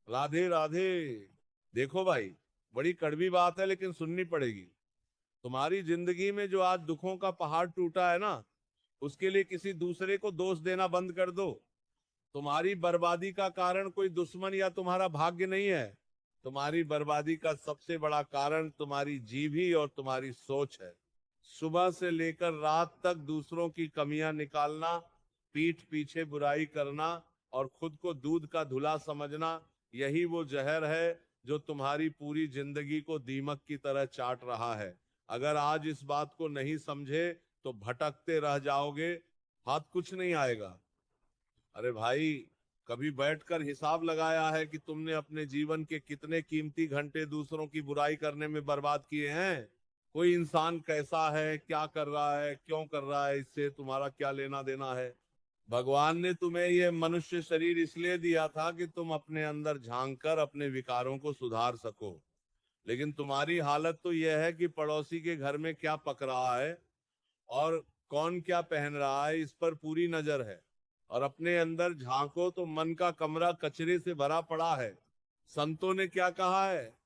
राधे राधे। देखो भाई, बड़ी कड़वी बात है लेकिन सुननी पड़ेगी। तुम्हारी जिंदगी में जो आज दुखों का पहाड़ टूटा है ना, उसके लिए किसी दूसरे को दोष देना बंद कर दो। तुम्हारी बर्बादी का कारण कोई दुश्मन या तुम्हारा भाग्य नहीं है। तुम्हारी बर्बादी का सबसे बड़ा कारण तुम्हारी जीभी और तुम्हारी सोच है। सुबह से लेकर रात तक दूसरों की कमियां निकालना, पीठ पीछे बुराई करना और खुद को दूध का धुला समझना, यही वो जहर है जो तुम्हारी पूरी जिंदगी को दीमक की तरह चाट रहा है। अगर आज इस बात को नहीं समझे तो भटकते रह जाओगे, हाथ कुछ नहीं आएगा। अरे भाई, कभी बैठकर हिसाब लगाया है कि तुमने अपने जीवन के कितने कीमती घंटे दूसरों की बुराई करने में बर्बाद किए हैं? कोई इंसान कैसा है, क्या कर रहा है, क्यों कर रहा है, इससे तुम्हारा क्या लेना देना है? भगवान ने तुम्हें ये मनुष्य शरीर इसलिए दिया था कि तुम अपने अंदर झांक कर अपने विकारों को सुधार सको। लेकिन तुम्हारी हालत तो यह है कि पड़ोसी के घर में क्या पक रहा है और कौन क्या पहन रहा है, इस पर पूरी नजर है। और अपने अंदर झांको तो मन का कमरा कचरे से भरा पड़ा है। संतों ने क्या कहा है?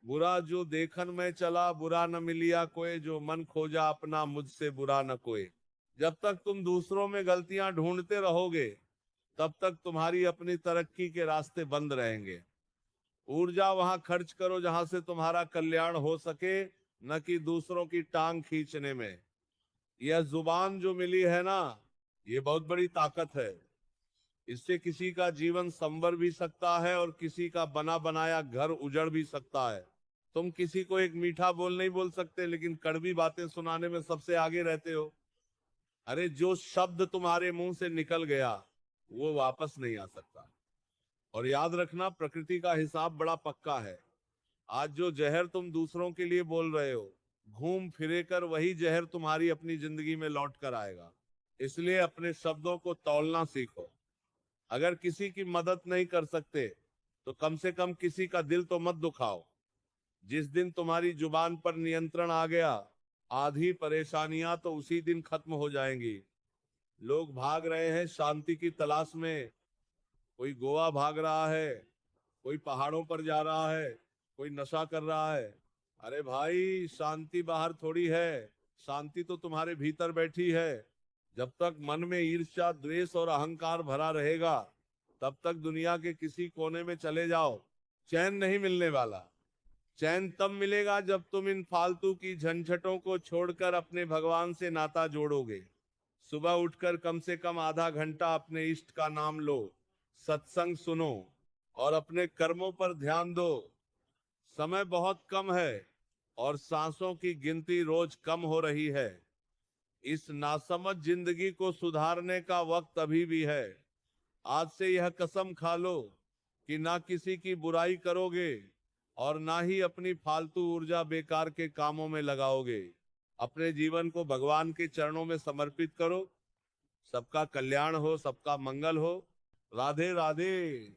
बुरा जो देखन में चला, बुरा न मिलिया कोई, जो मन खोजा अपना मुझसे बुरा न कोई। जब तक तुम दूसरों में गलतियां ढूंढते रहोगे, तब तक तुम्हारी अपनी तरक्की के रास्ते बंद रहेंगे। ऊर्जा वहां खर्च करो जहां से तुम्हारा कल्याण हो सके, न कि दूसरों की टांग खींचने में। यह जुबान जो मिली है ना, ये बहुत बड़ी ताकत है। इससे किसी का जीवन संवर भी सकता है और किसी का बना बनाया घर उजड़ भी सकता है। तुम किसी को एक मीठा बोल नहीं बोल सकते, लेकिन कड़वी बातें सुनाने में सबसे आगे रहते हो। अरे, जो शब्द तुम्हारे मुंह से निकल गया वो वापस नहीं आ सकता। और याद रखना, प्रकृति का हिसाब बड़ा पक्का है। आज जो जहर तुम दूसरों के लिए बोल रहे हो, घूम फिरे कर वही जहर तुम्हारी अपनी जिंदगी में लौट कर आएगा। इसलिए अपने शब्दों को तौलना सीखो। अगर किसी की मदद नहीं कर सकते तो कम से कम किसी का दिल तो मत दुखाओ। जिस दिन तुम्हारी जुबान पर नियंत्रण आ गया, आधी परेशानियां तो उसी दिन खत्म हो जाएंगी। लोग भाग रहे हैं शांति की तलाश में। कोई गोवा भाग रहा है, कोई पहाड़ों पर जा रहा है, कोई नशा कर रहा है। अरे भाई, शांति बाहर थोड़ी है, शांति तो तुम्हारे भीतर बैठी है। जब तक मन में ईर्ष्या, द्वेष और अहंकार भरा रहेगा, तब तक दुनिया के किसी कोने में चले जाओ, चैन नहीं मिलने वाला। चैन तब मिलेगा जब तुम इन फालतू की झंझटों को छोड़कर अपने भगवान से नाता जोड़ोगे। सुबह उठकर कम से कम आधा घंटा अपने इष्ट का नाम लो, सत्संग सुनो और अपने कर्मों पर ध्यान दो। समय बहुत कम है और सांसों की गिनती रोज कम हो रही है। इस नासमझ जिंदगी को सुधारने का वक्त अभी भी है। आज से यह कसम खा लो कि ना किसी की बुराई करोगे और ना ही अपनी फालतू ऊर्जा बेकार के कामों में लगाओगे। अपने जीवन को भगवान के चरणों में समर्पित करो। सबका कल्याण हो, सबका मंगल हो। राधे राधे।